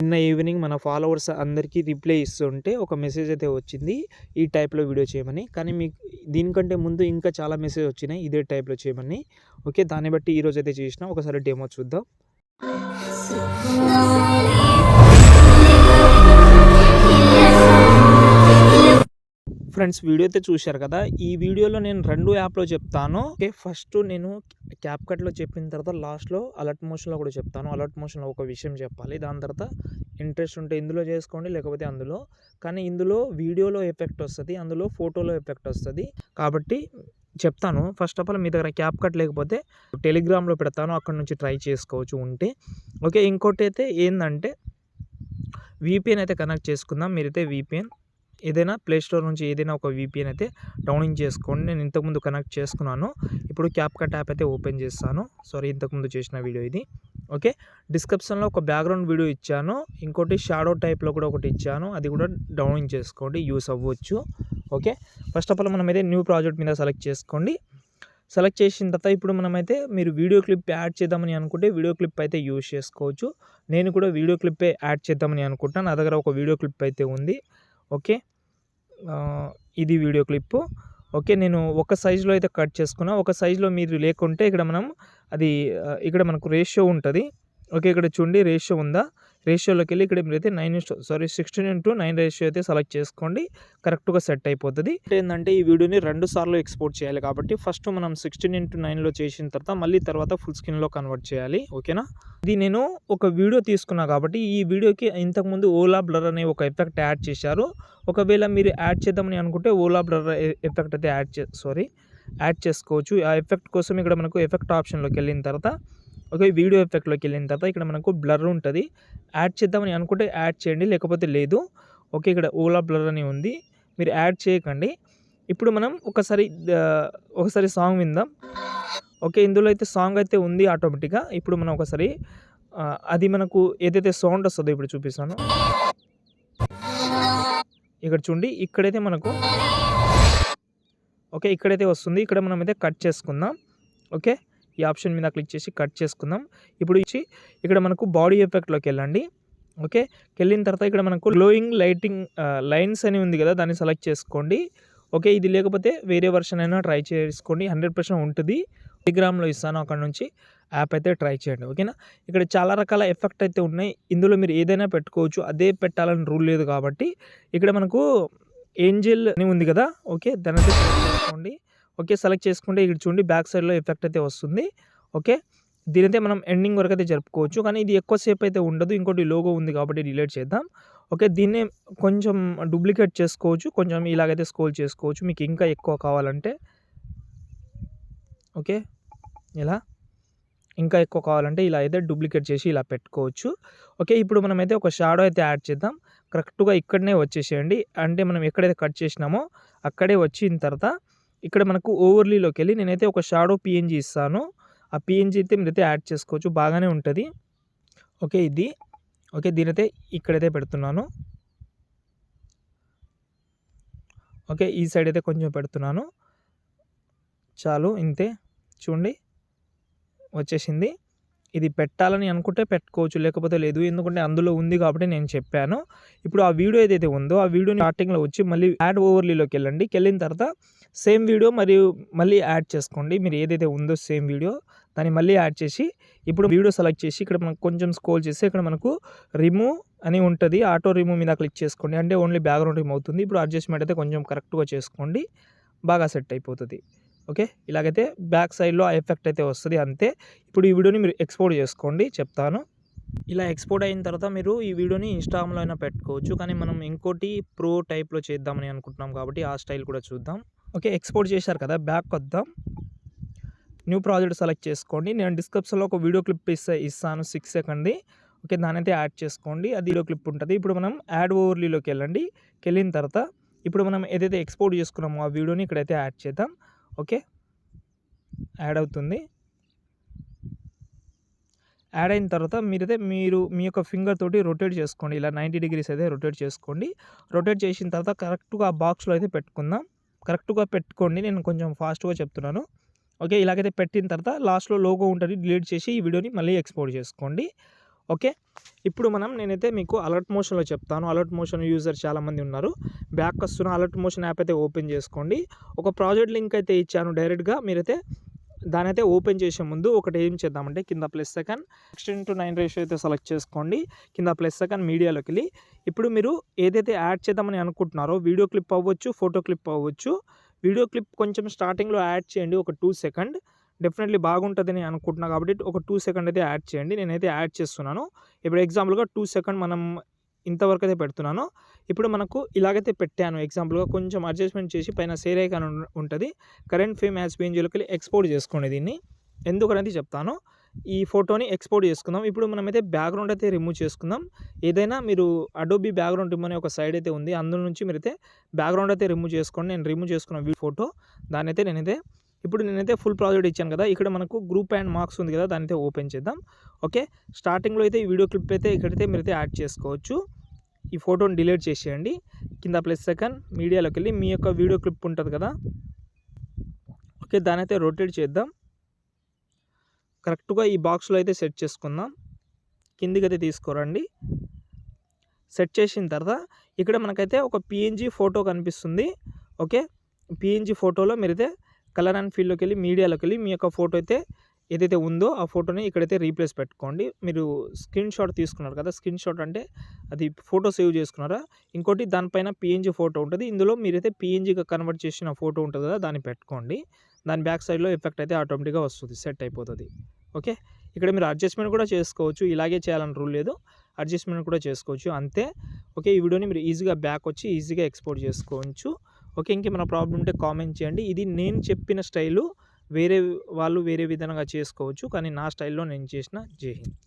నిన్న ఈవినింగ్ మన ఫాలోవర్స్ అందరికీ రిప్లై ఇస్తుంటే ఒక మెసేజ్ అయితే వచ్చింది ఈ టైప్లో వీడియో చేయమని. కానీ మీకు దీనికంటే ముందు ఇంకా చాలా మెసేజ్ వచ్చినాయి ఇదే టైప్లో చేయమని. ఓకే, దాన్ని బట్టి ఈరోజు అయితే చేసిన. ఒకసారి డెమో చూద్దాం. ఫ్రెండ్స్, వీడియో అయితే చూశారు కదా. ఈ వీడియోలో నేను 2 యాప్లో చెప్తాను. ఓకే, ఫస్ట్ నేను క్యాప్కట్లో చెప్పిన తర్వాత లాస్ట్లో అలర్ట్ మోషన్లో కూడా చెప్తాను. అలర్ట్ మోషన్లో ఒక విషయం చెప్పాలి, దాని తర్వాత ఇంట్రెస్ట్ ఉంటే ఇందులో చేసుకోండి, లేకపోతే అందులో. కానీ ఇందులో వీడియోలో ఎఫెక్ట్ వస్తుంది, అందులో ఫోటోలో ఎఫెక్ట్ వస్తుంది. కాబట్టి చెప్తాను. ఫస్ట్ ఆఫ్ ఆల్ మీ దగ్గర క్యాప్కట్ లేకపోతే టెలిగ్రామ్లో పెడతాను, అక్కడ నుంచి ట్రై చేసుకోవచ్చు ఉంటే. ఓకే, ఇంకోటి అయితే ఏంటంటే VPN అయితే కనెక్ట్ చేసుకుందాం. మీరైతే VPN ఏదైనా ప్లేస్టోర్ నుంచి ఏదైనా ఒక VPN అయితే డౌన్లోడ్ చేసుకోండి. నేను ఇంతకుముందు కనెక్ట్ చేసుకున్నాను. ఇప్పుడు క్యాప్కట్ యాప్ అయితే ఓపెన్ చేస్తాను. సారీ, ఇంతకుముందు చేసిన వీడియో ఇది. ఓకే, డిస్క్రిప్షన్లో ఒక బ్యాక్గ్రౌండ్ వీడియో ఇచ్చాను, ఇంకోటి షాడో టైప్లో కూడా ఒకటి ఇచ్చాను, అది కూడా డౌన్లోడ్ చేసుకోండి, యూస్ అవ్వచ్చు. ఓకే, ఫస్ట్ ఆఫ్ ఆల్ మనమైతే న్యూ ప్రాజెక్ట్ మీద సెలెక్ట్ చేసుకోండి. సెలెక్ట్ చేసిన తర్వాత ఇప్పుడు మనమైతే మీరు వీడియో క్లిప్ యాడ్ చేద్దామని అనుకుంటే వీడియో క్లిప్ అయితే యూస్ చేసుకోవచ్చు. నేను కూడా వీడియో క్లిప్పే యాడ్ చేద్దామని అనుకుంటాను. నా దగ్గర ఒక వీడియో క్లిప్ అయితే ఉంది. ఓకే, ఇది వీడియో క్లిప్పు. ఓకే, నేను ఒక సైజులో అయితే కట్ చేసుకున్నా. ఒక సైజులో మీరు లేకుంటే ఇక్కడ మనం అది ఇక్కడ మనకు రేషియో ఉంటుంది. ఓకే, ఇక్కడ చూడండి రేషియో ఉందా, రేషియోలోకి వెళ్ళి ఇక్కడ మీరైతే 16:9 రేషియో అయితే సెలెక్ట్ చేసుకోండి. కరెక్ట్గా సెట్ అయిపోతుంది. ఏంటంటే ఈ వీడియోని 2 సార్లు ఎక్స్పోర్ట్ చేయాలి కాబట్టి ఫస్ట్ మనం 16:9లో చేసిన తర్వాత ఫుల్ స్క్రీన్లో కన్వర్ట్ చేయాలి. ఓకేనా, ఇది నేను ఒక వీడియో తీసుకున్నా కాబట్టి ఈ వీడియోకి ఇంతకుముందు ఓలా బ్లర్ అనే ఒక ఎఫెక్ట్ యాడ్ చేశారు. ఒకవేళ మీరు యాడ్ చేద్దామని అనుకుంటే ఓలా బ్లర్ ఎఫెక్ట్ అయితే యాడ్ చేసుకోవచ్చు. ఆ ఎఫెక్ట్ కోసం ఇక్కడ మనకు ఎఫెక్ట్ ఆప్షన్లోకి వెళ్ళిన తర్వాత ఓకే, వీడియో ఎఫెక్ట్లోకి వెళ్ళిన తర్వాత ఇక్కడ మనకు బ్లర్ ఉంటుంది. యాడ్ చేద్దామని అనుకుంటే యాడ్ చేయండి, లేకపోతే లేదు. ఓకే, ఇక్కడ ఓలా బ్లర్ అని ఉంది, మీరు యాడ్ చేయకండి. ఇప్పుడు మనం ఒకసారి సాంగ్ విందాం. ఓకే, ఇందులో అయితే సాంగ్ అయితే ఉంది ఆటోమేటిక్గా. ఇప్పుడు మనం ఒకసారి అది మనకు ఏదైతే సౌండ్ వస్తుందో ఇప్పుడు చూపిస్తాను. ఇక్కడ చూడండి, ఇక్కడైతే మనకు ఓకే ఇక్కడైతే వస్తుంది. ఇక్కడ మనం అయితే కట్ చేసుకుందాం. ఓకే, ఈ ఆప్షన్ మీద క్లిక్ చేసి కట్ చేసుకుందాం. ఇప్పుడు ఇక్కడ మనకు బాడీ ఎఫెక్ట్లోకి వెళ్ళండి. ఓకే, వెళ్ళిన తర్వాత ఇక్కడ మనకు గ్లోయింగ్ లైటింగ్ లైన్స్ అని ఉంది కదా, దాన్ని సెలెక్ట్ చేసుకోండి. ఓకే, ఇది లేకపోతే వేరే వర్షన్ అయినా ట్రై చేసుకోండి, 100% ఉంటుంది. టెలిగ్రామ్లో ఇస్తాను, అక్కడ నుంచి యాప్ అయితే ట్రై చేయండి. ఓకేనా, ఇక్కడ చాలా రకాల ఎఫెక్ట్ అయితే ఉన్నాయి. ఇందులో మీరు ఏదైనా పెట్టుకోవచ్చు, అదే పెట్టాలని రూల్ లేదు. కాబట్టి ఇక్కడ మనకు ఏంజెల్ అని ఉంది కదా, ఓకే దాన్ని అయితే సెలెక్ట్ చేసుకోండి. ఓకే, సెలెక్ట్ చేసుకుంటే ఇక్కడ చూడండి బ్యాక్ సైడ్లో ఎఫెక్ట్ అయితే వస్తుంది. ఓకే, దీనైతే మనం ఎండింగ్ వరకు అయితే జరుపుకోవచ్చు, కానీ ఇది ఎక్కువసేపు అయితే ఉండదు. ఇంకోటి లోగో ఉంది కాబట్టి డిలీట్ చేద్దాం. ఓకే, దీన్నే కొంచెం డూప్లికేట్ చేసుకోవచ్చు, కొంచెం ఇలాగైతే స్క్రోల్ చేసుకోవచ్చు మీకు ఇంకా ఎక్కువ కావాలంటే. ఓకే, ఇలా ఇంకా ఎక్కువ కావాలంటే ఇలా అయితే డూప్లికేట్ చేసి ఇలా పెట్టుకోవచ్చు. ఓకే, ఇప్పుడు మనమైతే ఒక షాడో అయితే యాడ్ చేద్దాం. కరెక్ట్గా ఇక్కడనే వచ్చేసేయండి, అంటే మనం ఎక్కడైతే కట్ చేసినామో అక్కడే వచ్చిన తర్వాత ఇక్కడ మనకు ఓవర్లీలోకి వెళ్ళి నేనైతే ఒక షాడో PNG ఇస్తాను. ఆ PNG అయితే మీరైతే యాడ్ చేసుకోవచ్చు, బాగానే ఉంటుంది. ఓకే, ఓకే దీనైతే ఇక్కడైతే పెడుతున్నాను. ఓకే, ఈ సైడ్ అయితే కొంచెం పెడుతున్నాను, చాలు ఇంతే. చూడండి వచ్చేసింది. ఇది పెట్టాలని అనుకుంటే పెట్టుకోవచ్చు, లేకపోతే లేదు, ఎందుకంటే అందులో ఉంది కాబట్టి నేను చెప్పాను. ఇప్పుడు ఆ వీడియో ఏదైతే ఉందో ఆ వీడియోని స్టార్టింగ్లో వచ్చి మళ్ళీ యాడ్ ఓవర్లీలోకి వెళ్ళండి. వెళ్ళిన తర్వాత సేమ్ వీడియో మరియు మళ్ళీ యాడ్ చేసుకోండి. మీరు ఏదైతే ఉందో సేమ్ వీడియో దాన్ని మళ్ళీ యాడ్ చేసి ఇప్పుడు వీడియో సెలెక్ట్ చేసి ఇక్కడ మనకు కొంచెం స్క్రోల్ చేస్తే ఇక్కడ మనకు రిమూవ్ అని ఉంటుంది. ఆటో రిమూవ్ మీద క్లిక్ చేసుకోండి, అంటే ఓన్లీ బ్యాక్గ్రౌండ్ రిమూవ్ అవుతుంది. ఇప్పుడు అడ్జస్ట్మెంట్ అయితే కొంచెం కరెక్ట్గా చేసుకోండి, బాగా సెట్ అయిపోతుంది. ఓకే, ఇలాగైతే బ్యాక్ సైడ్లో ఆ ఎఫెక్ట్ అయితే వస్తుంది, అంతే. ఇప్పుడు ఈ వీడియోని మీరు ఎక్స్పోర్ట్ చేసుకోండి, చెప్తాను. ఇలా ఎక్స్పోర్ట్ అయిన తర్వాత మీరు ఈ వీడియోని ఇన్స్టాగ్రామ్లో అయినా పెట్టుకోవచ్చు, కానీ మనం ఇంకోటి ప్రో టైప్లో చేద్దామని అనుకుంటున్నాం కాబట్టి ఆ స్టైల్ కూడా చూద్దాం. ఓకే, ఎక్స్పోర్ట్ చేశారు కదా, బ్యాక్ వద్దాం, న్యూ ప్రాజెక్ట్ సెలెక్ట్ చేసుకోండి. నేను డిస్క్రిప్షన్లో ఒక వీడియో క్లిప్ ఇస్తాను 6 సెకండ్ది. ఓకే, దాని అయితే యాడ్ చేసుకోండి, అది వీడియో క్లిప్ ఉంటుంది. ఇప్పుడు మనం యాడ్ ఓవర్లీలోకి వెళ్ళండి. వెళ్ళిన తర్వాత ఇప్పుడు మనం ఏదైతే ఎక్స్పోర్ట్ చేసుకున్నామో ఆ వీడియోని ఇక్కడైతే యాడ్ చేద్దాం. ఓకే, యాడ్ అవుతుంది. యాడ్ అయిన తర్వాత మీరు మీ యొక్క ఫింగర్ తోటి రొటేట్ చేసుకోండి, ఇలా 90 degrees అయితే రొటేట్ చేసుకోండి. రొటేట్ చేసిన తర్వాత కరెక్ట్గా ఆ బాక్స్లో అయితే పెట్టుకుందాం. కరెక్ట్గా పెట్టుకోండి, నేను కొంచెం ఫాస్ట్గా చెప్తున్నాను. ఓకే, ఇలాగైతే పెట్టిన తర్వాత లాస్ట్లో లోగో ఉంటుంది, డిలీట్ చేసి ఈ వీడియోని మళ్ళీ ఎక్స్పోర్ట్ చేసుకోండి. ఓకే. ఇప్పుడు నేనైతే మీకు అలర్ట్ మోషన్‌లో చెప్తాను. అలర్ట్ మోషన్ యూజర్ చాలామంది ఉన్నారు. బ్యాక్ వస్తున్న అలర్ట్ మోషన్ యాప్ అయితే ఓపెన్ చేసుకోండి. ఒక ప్రాజెక్ట్ లింక్ అయితే ఇచ్చాను డైరెక్ట్‌గా. మీరైతే దానైతే ఓపెన్ చేసే ముందు ఒకటి ఏం చేద్దామంటే కింద +9 16:9 రేషియో అయితే సెలెక్ట్ చేసుకోండి. కింద +9 మీడియాలోకెళ్ళి ఇప్పుడు మీరు ఏదైతే యాడ్ చేద్దామని అనుకుంటున్నారో వీడియో క్లిప్ అవ్వచ్చు, ఫోటో క్లిప్ అవ్వచ్చు. వీడియో క్లిప్ కొంచెం స్టార్టింగ్‌లో యాడ్ చేయండి ఒక 2 సెకండ్. డెఫినెట్లీ బాగుంటుందని అనుకుంటున్నా కాబట్టి ఒక 2 సెకండ్ అయితే యాడ్ చేయండి. నేనైతే యాడ్ చేస్తున్నాను. ఇప్పుడు ఎగ్జాంపుల్‌గా 2 సెకండ్ మనం ఇంతవరకు అయితే పెడుతున్నాను. ఇప్పుడు మనకు ఇలాగైతే పెట్టాను. ఎగ్జాంపుల్‌గా కొంచెం అడ్జస్ట్‌మెంట్ చేసి పైన సేవ్ ఐకాన్ ఉంటది. కరెంట్ ఫ్రేమ్ యాజ్ పేజ్‌లోకెళ్ళి ఎక్స్‌పోర్ట్ చేసుకోండి దీన్ని. ఎందుకనేది చెప్తాను. ఈ ఫోటోని ఎక్స్‌పోర్ట్ చేసుకుందాం. ఇప్పుడు మనమైతే బ్యాక్‌గ్రౌండ్ అయితే రిమూవ్ చేసుకుందాం. ఏదైనా మీరు అడోబీ బ్యాక్‌గ్రౌండ్ రిమూవ్ అనే ఒక సైడ్ అయితే ఉంది. అందులో నుంచి మీరైతే బ్యాక్‌గ్రౌండ్ అయితే రిమూవ్ చేసుకోండి. నేను రిమూవ్ చేసుకున్న ఫోటో దాన్నైతే నేనైతే ఫుల్ ప్రాజెక్ట్ ఇచ్చాను కదా! ఇక్కడ మనకు గ్రూప్ అండ్ మార్క్స్ ఉంది కదా! దాన్నైతే ఓపెన్ చేద్దాం. ఓకే. స్టార్టింగ్‌లో అయితే ఈ వీడియో క్లిప్ అయితే ఇక్కడైతే మీరైతే యాడ్ చేసుకోవచ్చు. ఈ ఫోటోని డిలీట్ చేసేయండి. కింద +2 మీడియాలోకెళ్ళి మీ యొక్క వీడియో క్లిప్ ఉంటది కదా! ఓకే. దాన్నైతే రొటేట్ చేద్దాం. కరెక్ట్‌గా ఈ బాక్స్‌లో అయితే సెట్ చేసుకుందాం. కిందికైతే తీసుకురండి. సెట్ చేసిన తర్వాత ఇక్కడ మనకైతే ఒక పీఎన్జీ ఫోటో కనిపిస్తుంది. ఓకే. పీఎన్జీ ఫోటోలో మీరైతే కలర్ అండ్ ఫీల్డ్‌లోకెళ్ళి మీడియాలోకెళ్ళి మీ యొక్క ఫోటో అయితే ఏదైతే ఉందో ఆ ఫోటోని ఇక్కడైతే రీప్లేస్ పెట్టుకోండి. మీరు స్క్రీన్ షాట్ తీసుకున్నారు కదా! స్క్రీన్ షాట్ అంటే అది ఫోటో సేవ్ చేసుకున్నారా? ఇంకోటి దానిపైన పీఎన్జీ ఫోటో ఉంటది. ఇందులో మీరైతే పీఎన్జీగా కన్వర్ట్ చేసిన ఫోటో ఉంటది కదా! దాన్ని పెట్టుకోండి. దాని బ్యాక్ సైడ్‌లో ఎఫెక్ట్ అయితే ఆటోమేటిక్‌గా వస్తది. సెట్ అయిపోతది. ఓకే. ఇక్కడ మీరు అడ్జస్ట్‌మెంట్ కూడా చేసుకోవచ్చు. ఇలాగే చేయాలని రూల్ లేదు. అడ్జస్ట్‌మెంట్ కూడా చేసుకోవచ్చు. అంతే. ఓకే. ఈ వీడియోని మీరు ఈజీగా బ్యాక్ వచ్చి ఈజీగా ఎక్స్‌పోర్ట్ చేసుకోవచ్చు. ఓకే. ఇంకేమైనా ప్రాబ్లమ్ ఉంటే కామెంట్ చేయండి. ఇది నేను చెప్పిన స్టైలు. వేరే వాళ్ళు వేరే విధంగా చేసుకోవచ్చు. కానీ నా స్టైల్‌లో నేను చేసిన. జై హింద్.